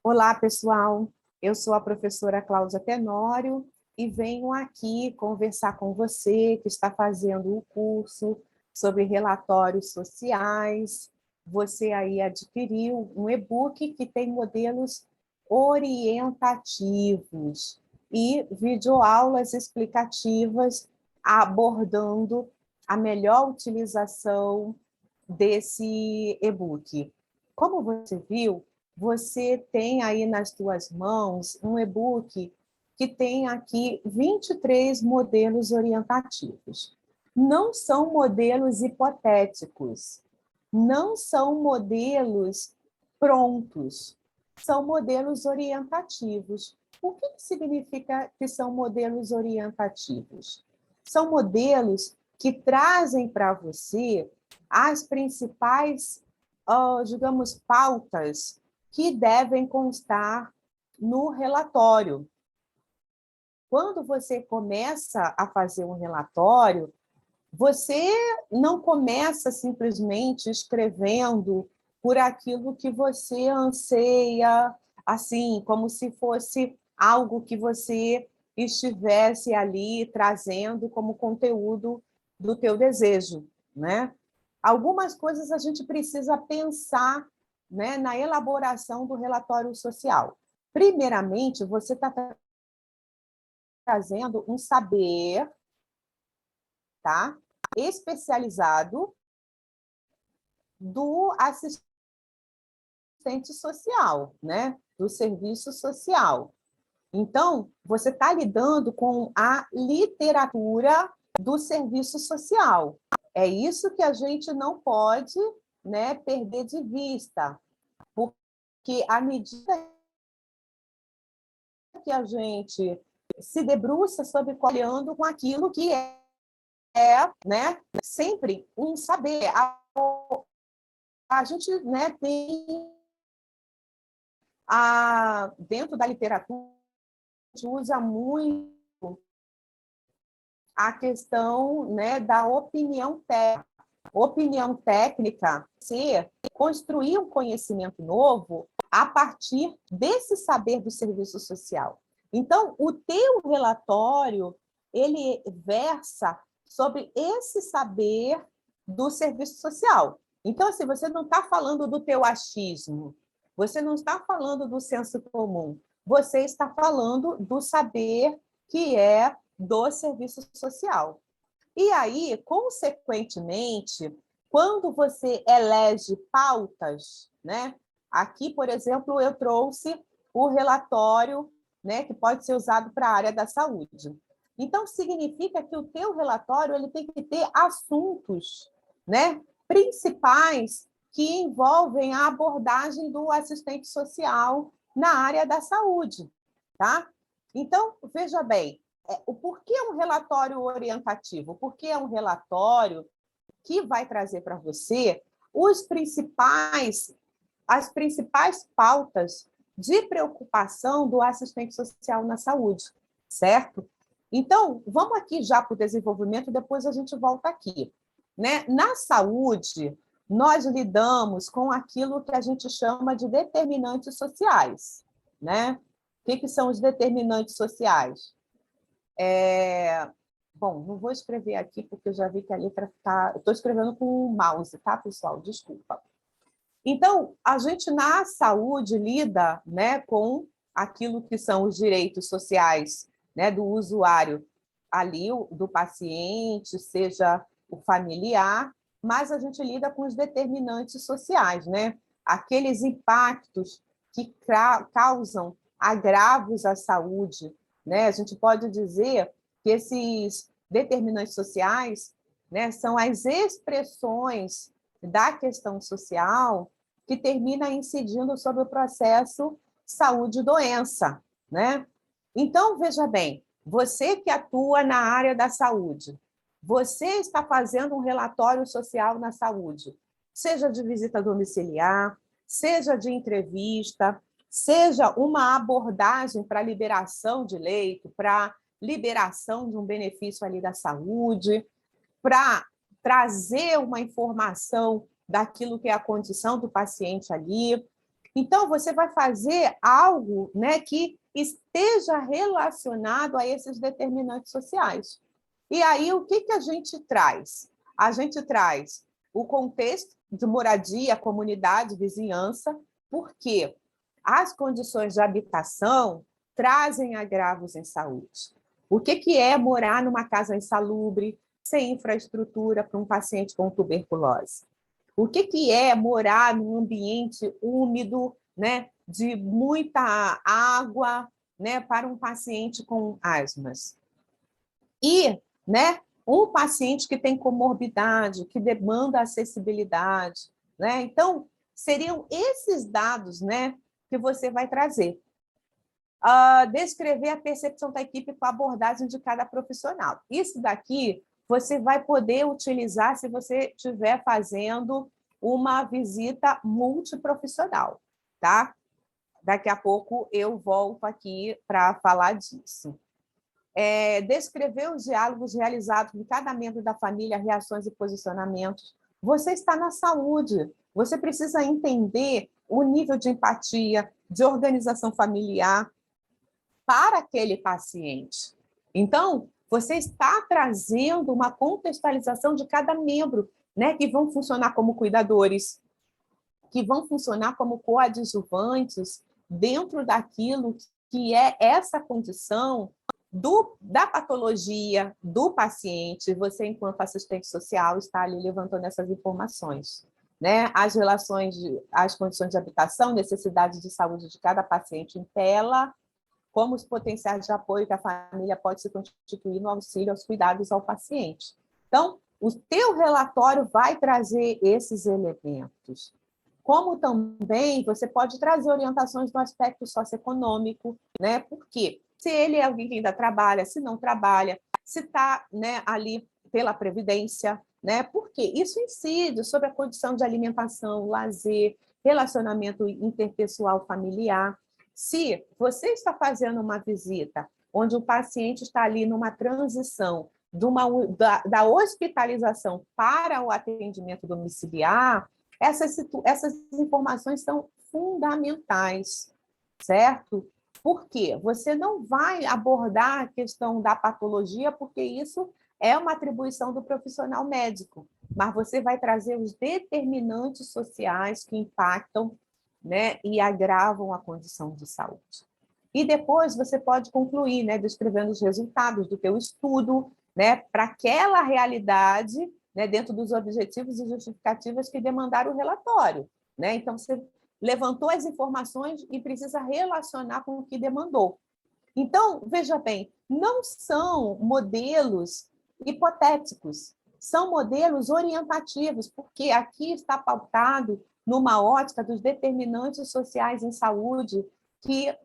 Olá, pessoal. Eu sou a professora Cláudia Tenório e venho aqui conversar com você que está fazendo o curso sobre relatórios sociais. Você aí adquiriu um e-book que tem modelos orientativos e videoaulas explicativas abordando a melhor utilização desse e-book. Como você viu, você tem aí nas suas mãos um e-book que tem aqui 23 modelos orientativos. Não são modelos hipotéticos, não são modelos prontos, são modelos orientativos. O que significa que são modelos orientativos? São modelos que trazem para você as principais, digamos, pautas que devem constar no relatório. Quando você começa a fazer um relatório, você não começa simplesmente escrevendo por aquilo que você anseia, assim, como se fosse algo que você estivesse ali trazendo como conteúdo do teu desejo, né? Algumas coisas a gente precisa pensar, né, na elaboração do relatório social. Primeiramente, você está trazendo um saber, tá, especializado do assistente social, né, do serviço social. Então, você está lidando com a literatura do serviço social. É isso que a gente não pode, né, perder de vista, porque à medida que a gente se debruça sobre olhando com aquilo que né, sempre um saber. A gente, né, tem dentro da literatura a gente usa muito a questão, né, da opinião técnica. Opinião técnica, ser construir um conhecimento novo a partir desse saber do serviço social. Então, o teu relatório, ele versa sobre esse saber do serviço social. Então, assim, você não está falando do teu achismo, você não está falando do senso comum, você está falando do saber que é do serviço social. E aí, consequentemente, quando você elege pautas, né? Aqui, por exemplo, eu trouxe o relatório, né, que pode ser usado para a área da saúde. Então, significa que o teu relatório ele tem que ter assuntos, né, principais que envolvem a abordagem do assistente social na área da saúde, tá? Então, veja bem, o porquê é um relatório orientativo? Porque é um relatório que vai trazer para você as principais pautas de preocupação do assistente social na saúde, certo? Então, vamos aqui já para o desenvolvimento, depois a gente volta aqui. Né? Na saúde, nós lidamos com aquilo que a gente chama de determinantes sociais. Né? O que são os determinantes sociais? Bom, não vou escrever aqui, porque eu já vi que a letra está... Estou escrevendo com o mouse, tá, pessoal? Desculpa. Então, a gente na saúde lida, né, com aquilo que são os direitos sociais, né, do usuário ali, do paciente, seja o familiar, mas a gente lida com os determinantes sociais, né? Aqueles impactos que causam agravos à saúde, né? A gente pode dizer que esses determinantes sociais, né, são as expressões da questão social que termina incidindo sobre o processo saúde-doença, né? Então, veja bem, você que atua na área da saúde, você está fazendo um relatório social na saúde, seja de visita domiciliar, seja de entrevista, seja uma abordagem para liberação de leito, para liberação de um benefício ali da saúde, para trazer uma informação daquilo que é a condição do paciente ali. Então, você vai fazer algo, né, que esteja relacionado a esses determinantes sociais. E aí, o que a gente traz? A gente traz o contexto de moradia, comunidade, vizinhança, porque as condições de habitação trazem agravos em saúde. O que é morar numa casa insalubre, sem infraestrutura para um paciente com tuberculose? O que é morar num ambiente úmido, né, de muita água, né, para um paciente com asmas? E, né, um paciente que tem comorbidade, que demanda acessibilidade, né? Então, seriam esses dados, né, que você vai trazer. Descrever a percepção da equipe com a abordagem de cada profissional. Isso daqui você vai poder utilizar se você estiver fazendo uma visita multiprofissional, tá? Daqui a pouco eu volto aqui para falar disso. Descrever os diálogos realizados com cada membro da família, reações e posicionamentos. Você está na saúde, você precisa entender o nível de empatia, de organização familiar para aquele paciente. Então, você está trazendo uma contextualização de cada membro, né, que vão funcionar como cuidadores, que vão funcionar como coadjuvantes dentro daquilo que é essa condição da patologia do paciente. Você, enquanto assistente social, está ali levantando essas informações, né? As relações, as condições de habitação, necessidades de saúde de cada paciente em tela, como os potenciais de apoio que a família pode se constituir no auxílio aos cuidados ao paciente. Então, o teu relatório vai trazer esses elementos. Como também você pode trazer orientações no aspecto socioeconômico, né? Porque se ele é alguém que ainda trabalha, se não trabalha, se está, né, ali pela previdência, né? Porque isso incide sobre a condição de alimentação, lazer, relacionamento interpessoal familiar. Se você está fazendo uma visita onde o paciente está ali numa transição da hospitalização para o atendimento domiciliar, essas informações são fundamentais, certo? Por quê? Você não vai abordar a questão da patologia, porque isso é uma atribuição do profissional médico, mas você vai trazer os determinantes sociais que impactam, né, e agravam a condição de saúde. E depois você pode concluir, né, descrevendo os resultados do teu estudo, né, para aquela realidade, né, dentro dos objetivos e justificativas que demandaram o relatório, né? Então, você levantou as informações e precisa relacionar com o que demandou. Então, veja bem, não são modelos hipotéticos, são modelos orientativos, porque aqui está pautado numa ótica dos determinantes sociais em saúde que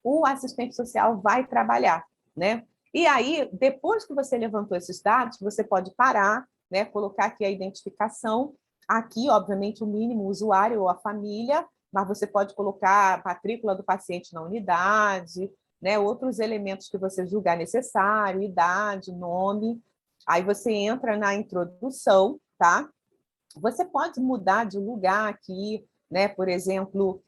o assistente social vai trabalhar, né? E aí, depois que você levantou esses dados, você pode parar, né, colocar aqui a identificação, aqui, obviamente, o mínimo, o usuário ou a família, mas você pode colocar a matrícula do paciente na unidade, né, outros elementos que você julgar necessário, idade, nome. Aí você entra na introdução, tá? Você pode mudar de lugar aqui, né? Por exemplo,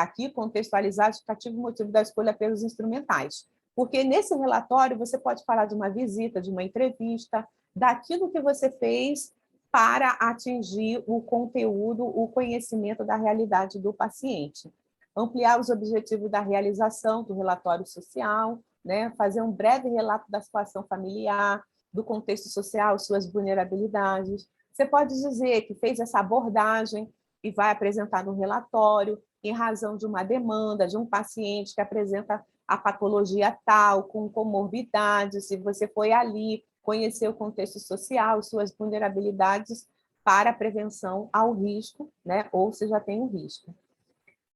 aqui contextualizar o justificativo e motivo da escolha pelos instrumentais. Porque nesse relatório você pode falar de uma visita, de uma entrevista, daquilo que você fez para atingir o conteúdo, o conhecimento da realidade do paciente. Ampliar os objetivos da realização do relatório social, né? Fazer um breve relato da situação familiar, do contexto social, suas vulnerabilidades. Você pode dizer que fez essa abordagem e vai apresentar no relatório em razão de uma demanda de um paciente que apresenta a patologia tal, com comorbidade, se você foi ali, conhecer o contexto social, suas vulnerabilidades para a prevenção ao risco, né? Ou se já tem um risco.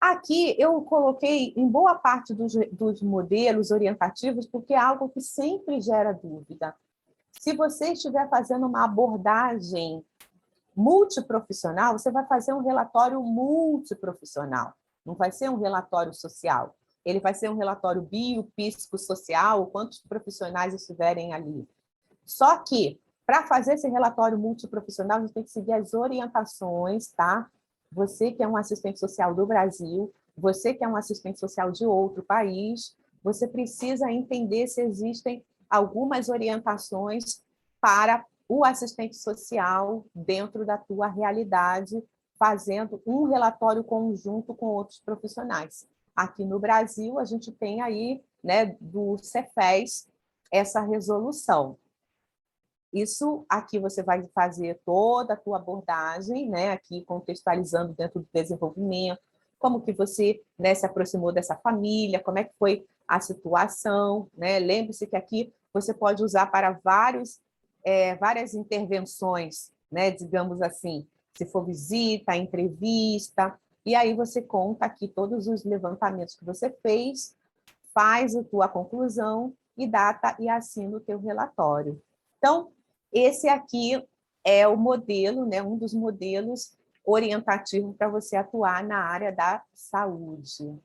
Aqui eu coloquei em boa parte dos modelos orientativos, porque é algo que sempre gera dúvida. Se você estiver fazendo uma abordagem multiprofissional, você vai fazer um relatório multiprofissional, não vai ser um relatório social. Ele vai ser um relatório biopsicossocial, quantos profissionais estiverem ali. Só que, para fazer esse relatório multiprofissional, a gente tem que seguir as orientações, tá? você que é um assistente social do Brasil, você que é um assistente social de outro país, você precisa entender se existem algumas orientações para o assistente social dentro da tua realidade, fazendo um relatório conjunto com outros profissionais. Aqui no Brasil, a gente tem aí, né, do Cefes, essa resolução. Isso aqui você vai fazer toda a tua abordagem, né, aqui contextualizando dentro do desenvolvimento, como que você, né, se aproximou dessa família, como é que foi a situação, né? Lembre-se que aqui você pode usar para várias intervenções, né, digamos assim, se for visita, entrevista, e aí você conta aqui todos os levantamentos que você fez, faz a tua conclusão e data e assina o teu relatório. Então, esse aqui é o modelo, né, um dos modelos orientativos para você atuar na área da saúde.